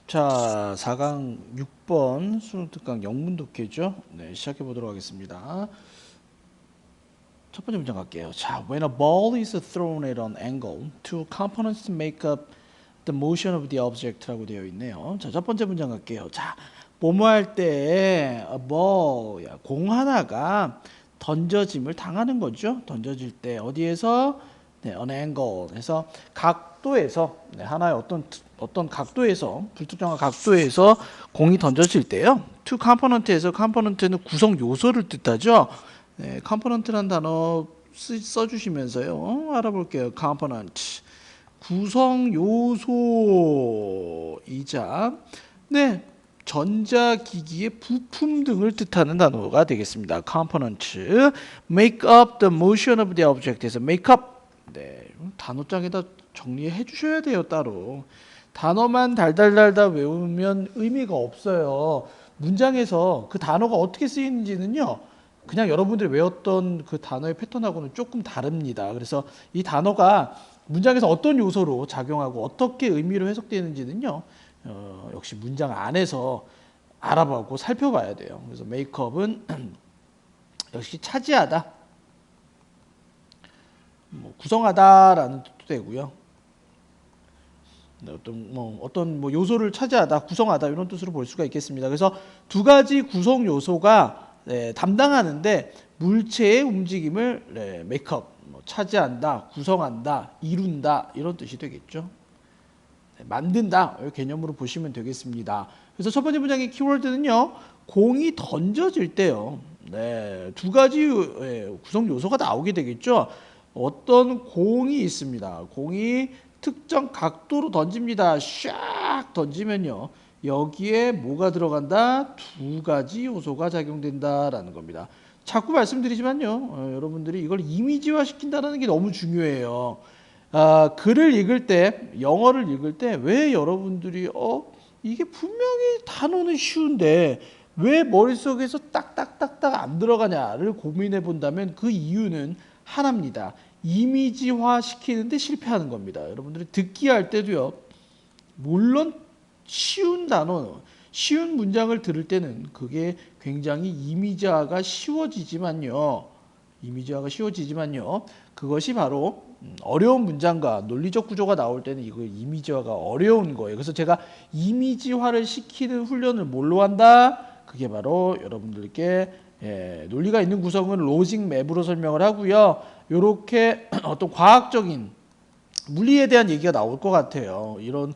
자, 4강 6번 수능 특강 영문 독해죠. 네, 시작해 보도록 하겠습니다. 첫 번째 문장 갈게요. 자, when a ball is thrown at an angle, two components make up the motion of the object라고 되어 있네요. 자, 첫 번째 문장 갈게요. 자, 뭐뭐 할 때 a ball, 공 하나가 던져짐을 당하는 거죠. 던져질 때 어디에서? 네, an angle. 해서 각도에서 하나의 어떤 각도에서 불특정한 각도에서 공이 던져질 때요. two component에서 component는 구성 요소를 뜻하죠. 네, component라는 단어 써주시면서요. 알아볼게요. component. 구성 요소이자 네, 전자기기의 부품 등을 뜻하는 단어가 되겠습니다. component. make up the motion of the object에서 make up. 네, 단어장에다 정리해 주셔야 돼요. 따로. 단어만 달달달달 외우면 의미가 없어요. 문장에서 그 단어가 어떻게 쓰이는지는요. 그냥 여러분들이 외웠던 그 단어의 패턴하고는 조금 다릅니다. 그래서 이 단어가 문장에서 어떤 요소로 작용하고 어떻게 의미로 해석되는지는요. 역시 문장 안에서 알아보고 살펴봐야 돼요. 그래서 메이크업은 역시 차지하다, 구성하다라는 뜻도 되고요. 어떤 요소를 차지하다, 구성하다 이런 뜻으로 볼 수가 있겠습니다. 그래서 두 가지 구성 요소가 담당하는데 물체의 움직임을 메이크업, 차지한다, 구성한다, 이룬다 이런 뜻이 되겠죠. 만든다 이 개념으로 보시면 되겠습니다. 그래서 첫 번째 문장의 키워드는요. 공이 던져질 때요. 네, 두 가지 구성 요소가 나오게 되겠죠. 어떤 공이 있습니다. 공이 특정 각도로 던집니다. 샥 던지면요. 여기에 뭐가 들어간다? 두 가지 요소가 작용된다라는 겁니다. 자꾸 말씀드리지만요. 여러분들이 이걸 이미지화 시킨다는 게 너무 중요해요. 글을 읽을 때, 영어를 읽을 때 왜 여러분들이 이게 분명히 단어는 쉬운데 왜 머릿속에서 딱딱딱딱 안 들어가냐를 고민해 본다면 그 이유는 하나입니다. 이미지화 시키는데 실패하는 겁니다. 여러분들이 듣기 할 때도요. 물론 쉬운 단어, 쉬운 문장을 들을 때는 그게 굉장히 이미지화가 쉬워지지만요. 그것이 바로 어려운 문장과 논리적 구조가 나올 때는 이거 이미지화가 어려운 거예요. 그래서 제가 이미지화를 시키는 훈련을 뭘로 한다? 그게 바로 여러분들께 논리가 있는 구성은 로직 맵으로 설명을 하고요. 이렇게 어떤 과학적인 물리에 대한 얘기가 나올 것 같아요. 이런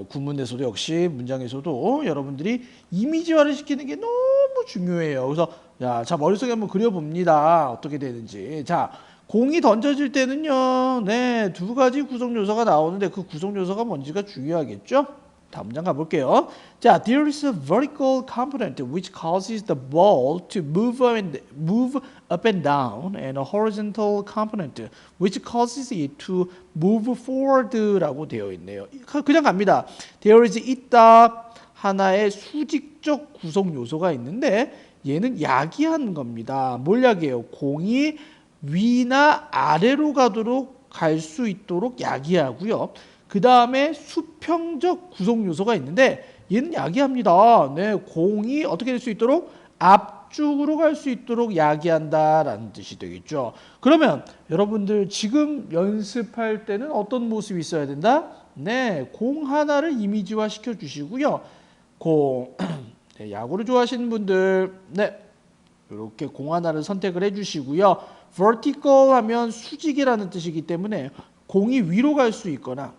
구문에서도 역시 문장에서도 여러분들이 이미지화를 시키는 게 너무 중요해요. 그래서 자 머릿속에 한번 그려봅니다. 어떻게 되는지. 자, 공이 던져질 때는요. 네, 두 가지 구성 요소가 나오는데 그 구성 요소가 뭔지가 중요하겠죠? 다음 문장 가볼게요. 자, there is a vertical component which causes the ball to move up and down, and a horizontal component which causes it to move forward라고 되어 있네요. 그냥 갑니다. There is 있다 하나의 수직적 구성 요소가 있는데 얘는 야기하는 겁니다. 뭘 야기해요? 공이 위나 아래로 가도록 갈 수 있도록 야기하고요. 그 다음에 수평적 구성 요소가 있는데 얘는 야기합니다. 네, 공이 어떻게 될 수 있도록 앞쪽으로 갈 수 있도록 야기한다라는 뜻이 되겠죠. 그러면 여러분들 지금 연습할 때는 어떤 모습이 있어야 된다? 네, 공 하나를 이미지화 시켜 주시고요. 네, 야구를 좋아하시는 분들, 네, 이렇게 공 하나를 선택을 해주시고요. vertical 하면 수직이라는 뜻이기 때문에 공이 위로 갈 수 있거나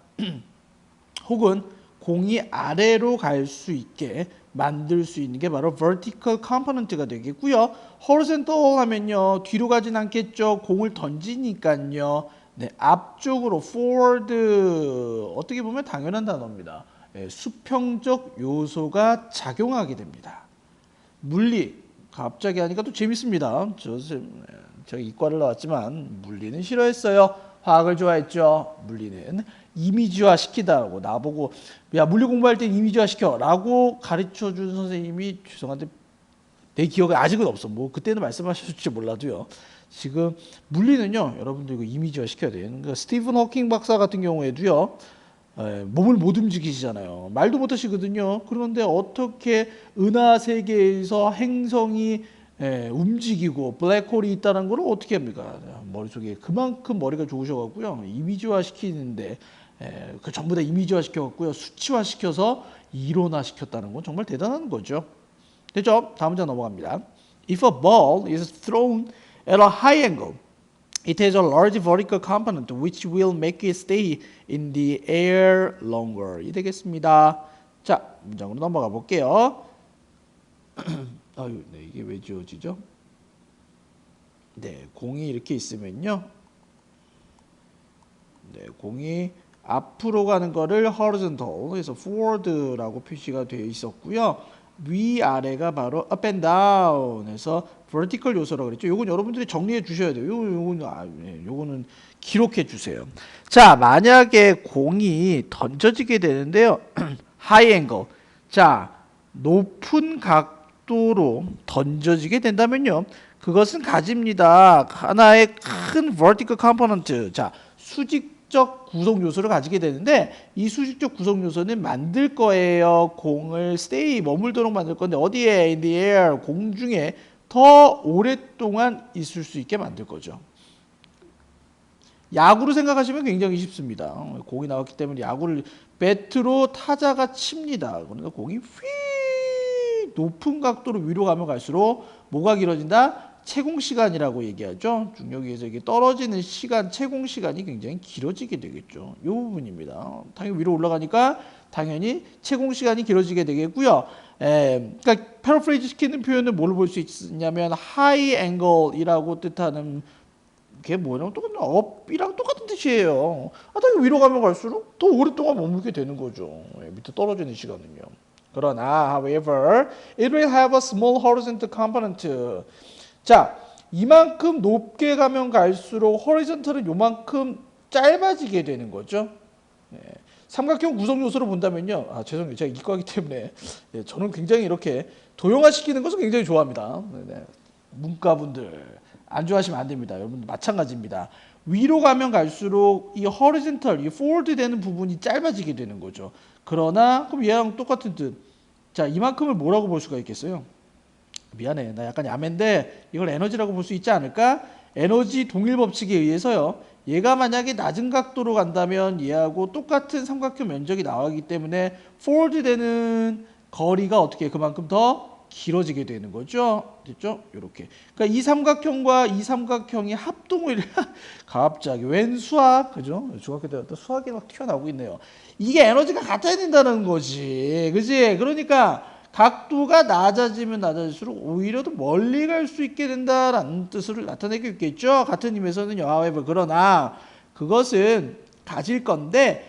혹은 공이 아래로 갈 수 있게 만들 수 있는 게 바로 vertical component가 되겠고요. horizontal 하면요. 뒤로 가진 않겠죠. 공을 던지니까요. 네, 앞쪽으로 forward 어떻게 보면 당연한 단어입니다. 네, 수평적 요소가 작용하게 됩니다. 물리 갑자기 하니까 또 재밌습니다. 저 이과를 나왔지만 물리는 싫어했어요. 화학을 좋아했죠. 물리는 이미지화 시키다라고 나보고 야 물리 공부할 때 이미지화 시켜라고 가르쳐준 선생님이 죄송한데 내 기억에 아직은 없어. 뭐 그때는 말씀하셨을지 몰라도요. 지금 물리는요. 여러분들 이거 이미지화 시켜야 돼요. 그러니까 스티븐 호킹 박사 같은 경우에도요. 몸을 못 움직이시잖아요. 말도 못 하시거든요. 그런데 어떻게 은하 세계에서 행성이 움직이고 블랙홀이 있다는 걸 어떻게 합니까? 머릿속에 그만큼 머리가 좋으셔갖고요. 이미지화 시키는데 그 전부 다 이미지화 시켜갖고요. 수치화 시켜서 이론화 시켰다는 건 정말 대단한 거죠. 됐죠? 다음 문제 넘어갑니다. If a ball is thrown at a high angle, it has a large vertical component which will make it stay in the air longer. 이 되겠습니다. 자, 문장으로 넘어가 볼게요. 아유, 네, 이게 왜 지워지죠? 네, 공이 이렇게 있으면요. 네, 공이 앞으로 가는 거를 horizontal, 그래서 forward라고 표시가 되어 있었고요. 위아래가 바로 up and down 해서 vertical 요소라고 그랬죠. 요건 여러분들이 정리해 주셔야 돼요. 요거는 기록해 주세요. 자, 만약에 공이 던져지게 되는데요. high angle. 자, 높은 각도로 던져지게 된다면요. 그것은 가집니다. 하나의 큰 vertical component. 자, 수직적 구성 요소를 가지게 되는데 이 수직적 구성 요소는 만들 거예요. 공을 stay 머물도록 만들 건데 어디에? in the air 공중에 더 오랫동안 있을 수 있게 만들 거죠. 야구로 생각하시면 굉장히 쉽습니다. 공이 나왔기 때문에 야구를 배트로 타자가 칩니다. 그러니까 공이 휘 높은 각도로 위로 가면 갈수록 뭐가 길어진다? 채공 시간이라고 얘기하죠. 중력에서 이게 떨어지는 시간, 채공 시간이 굉장히 길어지게 되겠죠. 이 부분입니다. 당연히 위로 올라가니까 당연히 채공 시간이 길어지게 되겠고요. 그러니까 패러프레이즈 시키는 표현은 뭘 볼 수 있냐면 high angle이라고 뜻하는 게 뭐냐면 똑같은 업이랑 똑같은 뜻이에요. 당연히 위로 가면 갈수록 더 오랫동안 머물게 되는 거죠. 밑에 떨어지는 시간은요. 그러나 however, it will have a small horizontal component. 자, 이만큼 높게 가면 갈수록 호리존털은 요만큼 짧아지게 되는 거죠. 삼각형 구성 요소를 본다면요. 죄송해요. 제가 이과이기 때문에 저는 굉장히 이렇게 도형화시키는 것을 굉장히 좋아합니다. 문과분들 안 좋아하시면 안 됩니다. 여러분들 마찬가지입니다. 위로 가면 갈수록 이 horizontal, 이 forward 되는 부분이 짧아지게 되는 거죠. 그러나 그럼 얘랑 똑같은 뜻. 자, 이만큼을 뭐라고 볼 수가 있겠어요? 미안해, 나 약간 야맨데 이걸 에너지라고 볼 수 있지 않을까? 에너지 동일 법칙에 의해서요. 얘가 만약에 낮은 각도로 간다면 얘하고 똑같은 삼각형 면적이 나오기 때문에 forward 되는 거리가 어떻게 그만큼 더 길어지게 되는 거죠. 됐죠? 이렇게. 그러니까 이 삼각형과 이 삼각형이 합동을 갑자기 웬 수학, 그죠? 중학교 때 수학이 막 튀어나오고 있네요. 이게 에너지가 같아야 된다는 거지, 그지? 그러니까 각도가 낮아지면 낮아질수록 오히려 더 멀리 갈 수 있게 된다라는 뜻을 나타내고 있겠죠. 같은 의미에서는요. however, 그러나 그것은 가질 건데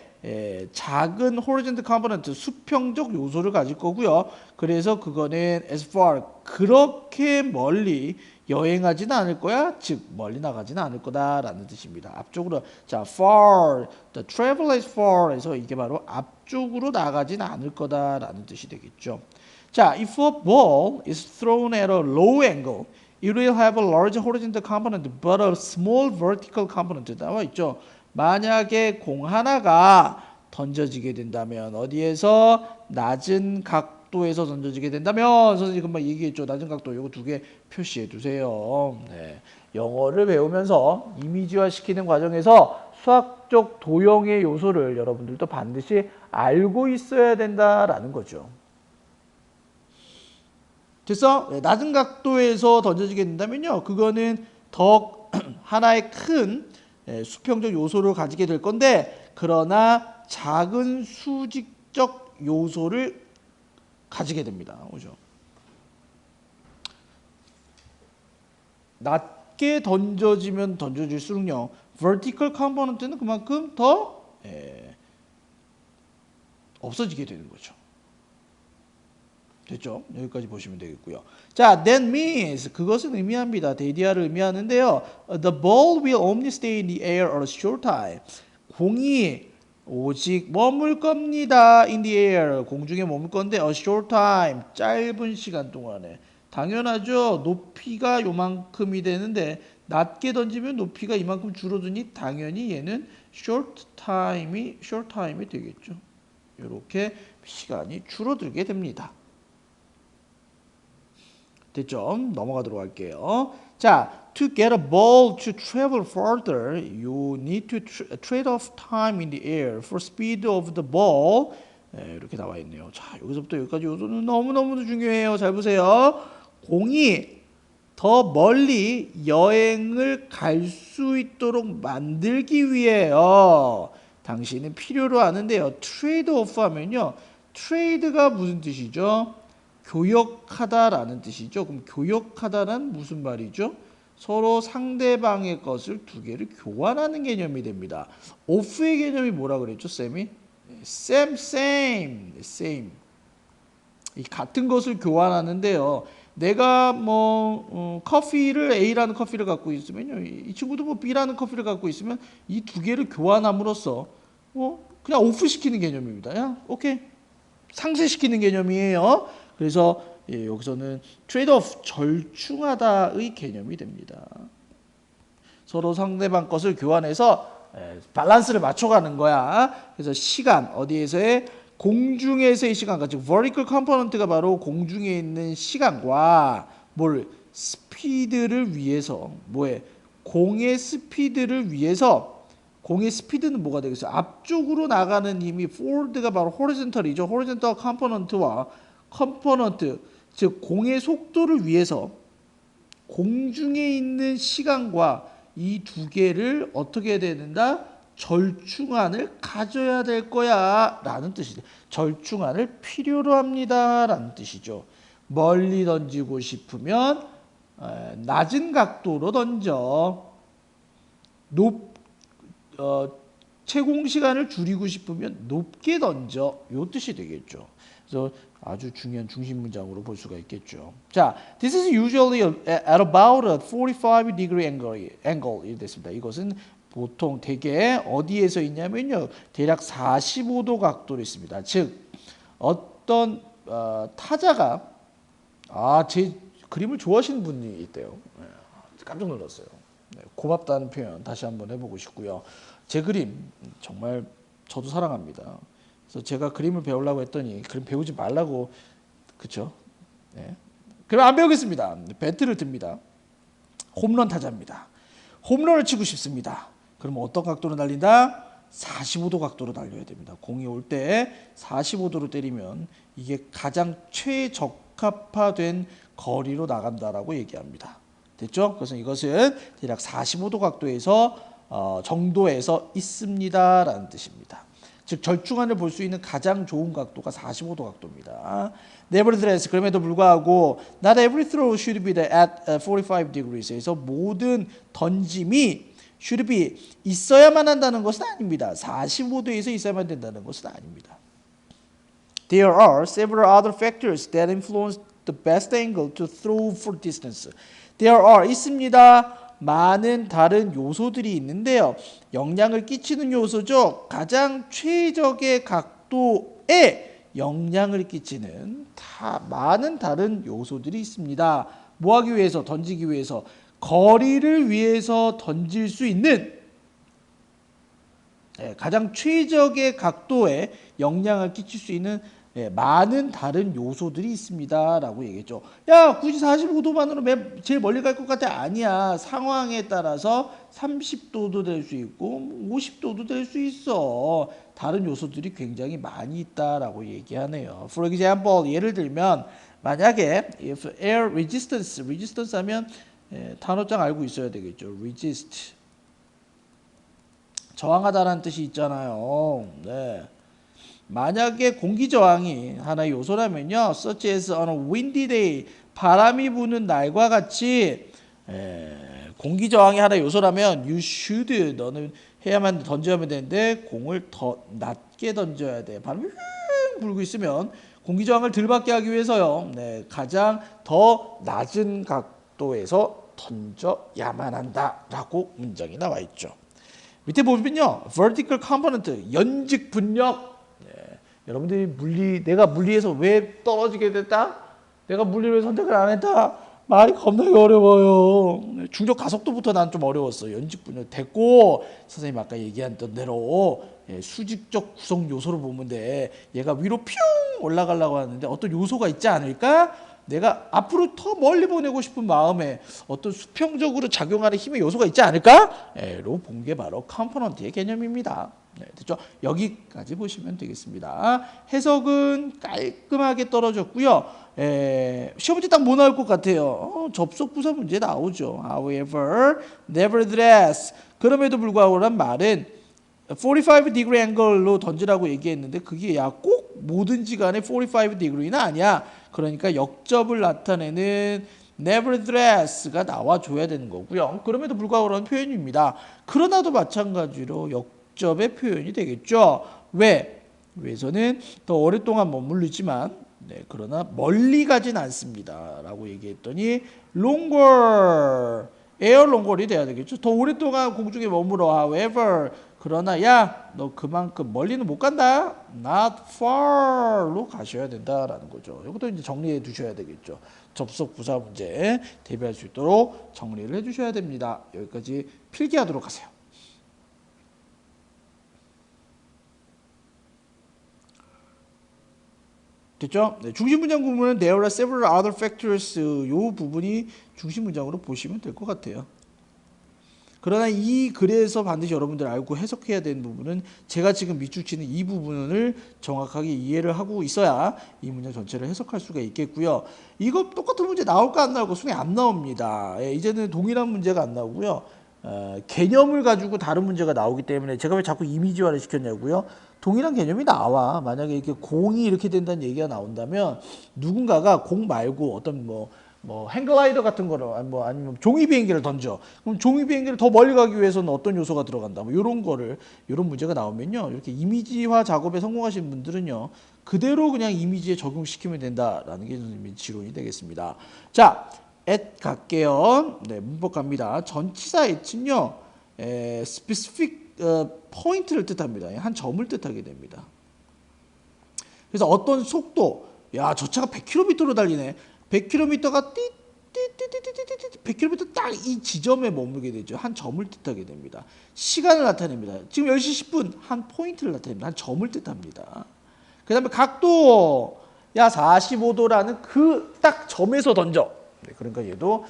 작은 horizontal component, 수평적 요소를 가질 거고요. 그래서 그거는 as far, 그렇게 멀리 여행하지는 않을 거야. 즉 멀리 나가지는 않을 거다라는 뜻입니다. 앞쪽으로 자 far, the travel is far 해서 이게 바로 앞쪽으로 나가지는 않을 거다라는 뜻이 되겠죠. 자, if a ball is thrown at a low angle, it will have a large horizontal component but a small vertical component. 나와 있죠. 만약에 공 하나가 던져지게 된다면 어디에서? 낮은 각도에서 던져지게 된다면 선생님 금방 얘기했죠. 낮은 각도 이거 두 개 표시해 두세요. 네. 영어를 배우면서 이미지화 시키는 과정에서 수학적 도형의 요소를 여러분들도 반드시 알고 있어야 된다라는 거죠. 됐어? 낮은 각도에서 던져지게 된다면요. 그거는 더 하나의 큰 수평적 요소를 가지게 될 건데 그러나 작은 수직적 요소를 가지게 됩니다. 그죠? 낮게 던져지면 던져질수록요. vertical component는 그만큼 더 없어지게 되는 거죠. 됐죠? 여기까지 보시면 되겠고요. 자, that means 그것은 의미합니다. 대디아를 의미하는데요. The ball will only stay in the air a short time. 공이 오직 머물 겁니다. In the air. 공중에 머물 건데 a short time. 짧은 시간 동안에. 당연하죠. 높이가 요만큼이 되는데 낮게 던지면 높이가 이만큼 줄어드니 당연히 얘는 short time이 되겠죠. 이렇게 시간이 줄어들게 됩니다. 됐죠? 넘어가도록 할게요. 자, to get a ball to travel further, you need to trade off time in the air for speed of the ball. 네, 이렇게 나와 있네요. 자, 여기서부터 여기까지 요소는 너무너무 중요해요. 잘 보세요. 공이 더 멀리 여행을 갈 수 있도록 만들기 위해요. 당신은 필요로 하는데요. 트레이드 오프 하면요. 트레이드가 무슨 뜻이죠? 교역하다라는 뜻이죠. 그럼 교역하다는 무슨 말이죠? 서로 상대방의 것을 두 개를 교환하는 개념이 됩니다. 오프의 개념이 뭐라 그랬죠, 쌤이? same. 이 같은 것을 교환하는데요. 내가 커피를 A라는 커피를 갖고 있으면요, 이 친구도 뭐 B라는 커피를 갖고 있으면 이 두 개를 교환함으로써 그냥 오프 시키는 개념입니다. 야, 오케이, 상쇄시키는 개념이에요. 그래서 여기서는 트레이드오프 절충하다의 개념이 됩니다. 서로 상대방 것을 교환해서 밸런스를 맞춰가는 거야. 그래서 시간 어디에서의 공중에서의 시간과 즉 vertical component가 바로 공중에 있는 시간과 뭘 스피드를 위해서 공의 스피드를 위해서 공의 스피드는 뭐가 되겠어요? 앞쪽으로 나가는 힘이 forward가 바로 horizontal이죠. horizontal component와 component 즉 공의 속도를 위해서 공중에 있는 시간과 이 두 개를 어떻게 해야 된다? 절충안을 가져야 될 거야 라는 뜻이죠. 절충안을 필요로 합니다 라는 뜻이죠. 멀리 던지고 싶으면 낮은 각도로 던져. 채공 시간을 줄이고 싶으면 높게 던져. 이 뜻이 되겠죠. 그래서 아주 중요한 중심 문장으로 볼 수가 있겠죠. 자, this is usually at about a 45 degree angle 이 됐습니다. 이것은 보통 대개 어디에서 있냐면요, 대략 45도 각도로 있습니다. 즉 어떤 타자가 제 그림을 좋아하시는 분이 있대요. 깜짝 놀랐어요. 고맙다는 표현 다시 한번 해보고 싶고요. 제 그림 정말 저도 사랑합니다. 그래서 제가 그림을 배우려고 했더니 그림 배우지 말라고, 그렇죠? 네. 그럼 안 배우겠습니다. 배트를 듭니다. 홈런 타자입니다. 홈런을 치고 싶습니다. 그러면 어떤 각도로 날린다? 45도 각도로 날려야 됩니다. 공이 올 때 45도로 때리면 이게 가장 최적합화된 거리로 나간다라고 얘기합니다. 됐죠? 그래서 이것은 대략 45도 각도에서 정도에서 있습니다라는 뜻입니다. 즉 절충안을 볼 수 있는 가장 좋은 각도가 45도 각도입니다. Nevertheless, 그럼에도 불구하고 not every throw should be at 45 degrees에서 모든 던짐이 should be 있어야만 한다는 것은 아닙니다. 45도에서 있어야만 된다는 것은 아닙니다. There are several other factors that influence the best angle to throw for distance. There are 있습니다. 많은 다른 요소들이 있는데요. 영향을 끼치는 요소죠. 가장 최적의 각도에 영향을 끼치는 많은 다른 요소들이 있습니다. 뭐 하기 위해서? 던지기 위해서. 거리를 위해서 던질 수 있는 가장 최적의 각도에 영향을 끼칠 수 있는 많은 다른 요소들이 있습니다 라고 얘기했죠. 야, 굳이 45도만으로 제일 멀리 갈 것 같아? 아니야. 상황에 따라서 30도도 될 수 있고 50도도 될 수 있어. 다른 요소들이 굉장히 많이 있다라고 얘기하네요. For example, 예를 들면 만약에 if air resistance 하면 단어장 알고 있어야 되겠죠. resist 저항하다라는 뜻이 있잖아요. 네. 만약에 공기 저항이 하나의 요소라면요, such as on a windy day, 바람이 부는 날과 같이 공기 저항이 하나의 요소라면 you should, 너는 해야만 던져야만 되는데 공을 더 낮게 던져야 돼. 바람이 휘 불고 있으면 공기 저항을 덜 받게 하기 위해서요, 가장 더 낮은 각도에서 던져야만 한다라고 문장이 나와 있죠. 밑에 보면요, vertical component, 연직 분력. 여러분들이 내가 물리에서 왜 떨어지게 됐다? 내가 물리를 왜 선택을 안 했다? 말이 겁나게 어려워요. 중적 가속도부터 난 좀 어려웠어. 연직분열 됐고 선생님 아까 얘기했던 대로 수직적 구성 요소를 보면 돼. 얘가 위로 퓨 올라가려고 하는데 어떤 요소가 있지 않을까? 내가 앞으로 더 멀리 보내고 싶은 마음에 어떤 수평적으로 작용하는 힘의 요소가 있지 않을까? 로 본 게 바로 컴포넌트의 개념입니다. 네, 됐죠? 여기까지 보시면 되겠습니다. 해석은 깔끔하게 떨어졌고요. 시험 문제 딱 뭐 나올 것 같아요? 접속 부사 문제 나오죠. However, nevertheless. 그럼에도 불구하고란 말은 45 degree angle로 던지라고 얘기했는데 그게 야 꼭 뭐든지 간에 45 degree는 아니야. 그러니까 역접을 나타내는 nevertheless가 나와줘야 되는 거고요. 그럼에도 불구하고라는 표현입니다. 그러나도 마찬가지로 역접의 표현이 되겠죠. 왜? 위에서는 더 오랫동안 머무르지만 그러나 멀리 가진 않습니다. 라고 얘기했더니 longer, air longer이 돼야 되겠죠. 더 오랫동안 공중에 머물러. However, 그러나 야, 너 그만큼 멀리는 못 간다. Not far로 가셔야 된다라는 거죠. 이것도 이제 정리해 두셔야 되겠죠. 접속 부사 문제 대비할 수 있도록 정리를 해 주셔야 됩니다. 여기까지 필기하도록 하세요. 됐죠? 네, 중심 문장 구문은 there are several other factors 요 부분이 중심 문장으로 보시면 될 것 같아요. 그러나 이 글에서 반드시 여러분들 알고 해석해야 되는 부분은 제가 지금 밑줄 치는 이 부분을 정확하게 이해를 하고 있어야 이 문장 전체를 해석할 수가 있겠고요. 이거 똑같은 문제 나올까 안 나올까 손에 안 나옵니다. 이제는 동일한 문제가 안 나오고요. 개념을 가지고 다른 문제가 나오기 때문에 제가 왜 자꾸 이미지화를 시켰냐고요. 동일한 개념이 나와. 만약에 이렇게 공이 이렇게 된다는 얘기가 나온다면 누군가가 공 말고 어떤 뭐 행글라이더 같은 거를 아니면 종이 비행기를 던져. 그럼 종이 비행기를 더 멀리 가기 위해서는 어떤 요소가 들어간다. 뭐 이런 거를 이런 문제가 나오면요. 이렇게 이미지화 작업에 성공하신 분들은요. 그대로 그냥 이미지에 적용시키면 된다라는 게 선생님의 지론이 되겠습니다. 자, at 갈게요. 네, 문법 갑니다. 전치사 at는요. specific 포인트를 뜻합니다. 한 점을 뜻하게 됩니다. 그래서 어떤 속도, 야, 저 차가 100km로 달리네. 100km가 띠띠띠띠띠띠 100km 딱 이 지점에 머물게 되죠. 한 점을 뜻하게 됩니다. 시간을 나타냅니다. 지금 10시 10분 한 포인트를 나타냅니다. 한 점을 뜻합니다. 그 다음에 각도 야 45도라는 그 딱 점에서 던져. 네, 그러니까 얘도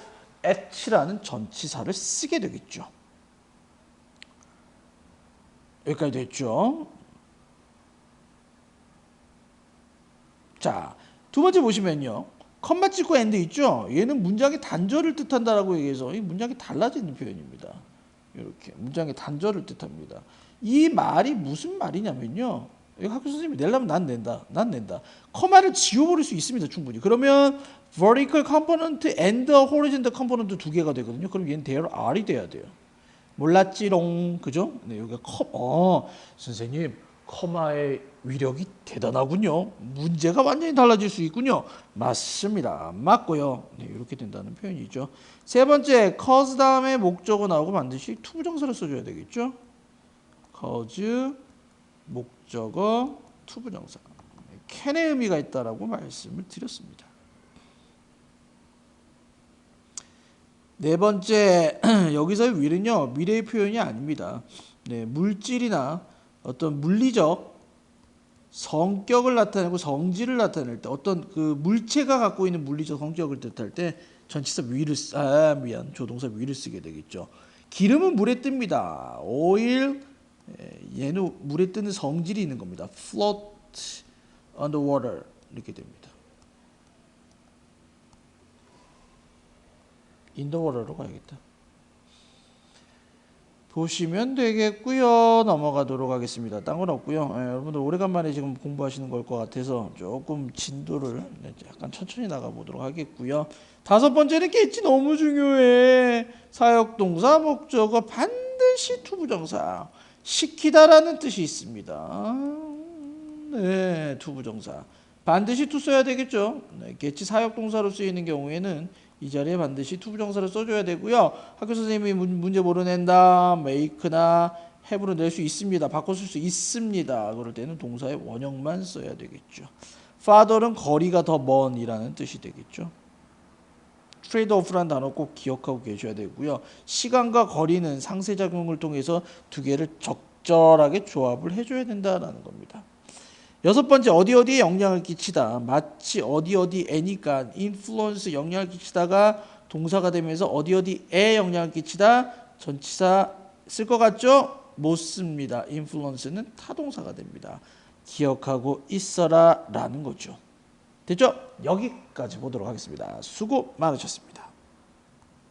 at라는 전치사를 쓰게 되겠죠. 여기까지 됐죠. 자, 두 번째 보시면요. 컴마 찍고 엔드 있죠? 얘는 문장의 단절을 뜻한다라고 얘기해서 이 문장이 달라지는 표현입니다. 이렇게 문장의 단절을 뜻합니다. 이 말이 무슨 말이냐면요. 이거 학교 선생님이 내려면 난 낸다. 난 낸다. 커마를 지워버릴 수 있습니다. 충분히. 그러면 vertical component and horizontal component 두 개가 되거든요. 그럼 얘는 there are이 돼야 돼요. 몰랐지롱. 그죠? 네, 여기가 선생님 커마의 위력이 대단하군요. 문제가 완전히 달라질 수 있군요. 맞습니다. 맞고요. 네, 이렇게 된다는 표현이죠. 세 번째, cause 다음에 목적어 나오고 반드시 투부정사를 써줘야 되겠죠. cause, 목적어, 투부정사. can의 의미가 있다라고 말씀을 드렸습니다. 네 번째, 여기서의 will은요, 미래의 표현이 아닙니다. 네, 물질이나 어떤 물리적 성격을 나타내고 성질을 나타낼 때 어떤 그 물체가 갖고 있는 물리적 성격을 뜻할 때 전치사 will을 조동사 will을 쓰게 되겠죠. 기름은 물에 뜹니다. 오일 얘는 물에 뜨는 성질이 있는 겁니다. float on the water 이렇게 됩니다. in the water로 가야겠다. 보시면 되겠고요. 넘어가도록 하겠습니다. 딴 건 없고요. 여러분들 오래간만에 지금 공부하시는 걸 것 같아서 조금 진도를 약간 천천히 나가보도록 하겠고요. 다섯 번째는 겠지 너무 중요해. 사역동사 목적어 반드시 투부정사. 시키다라는 뜻이 있습니다. 네, 투부정사. 반드시 투 써야 되겠죠. 네, 겠지 사역동사로 쓰이는 경우에는 이 자리에 반드시 투부정사를 써줘야 되고요. 학교 선생님이 문제 모르 낸다, make나 have로 낼 수 있습니다. 바꿔 쓸 수 있습니다. 그럴 때는 동사의 원형만 써야 되겠죠. farther는 거리가 더 먼이라는 뜻이 되겠죠. 트레이드 오프라는 단어 꼭 기억하고 계셔야 되고요. 시간과 거리는 상쇄작용을 통해서 두 개를 적절하게 조합을 해줘야 된다라는 겁니다. 여섯 번째, 어디 어디에 영향을 끼치다. 마치 어디 어디에니까 influence 영향을 끼치다가 동사가 되면서 어디 어디에 영향을 끼치다 전치사 쓸 것 같죠? 못 씁니다. influence는 타동사가 됩니다. 기억하고 있어라 라는 거죠. 됐죠? 여기까지 보도록 하겠습니다. 수고 많으셨습니다.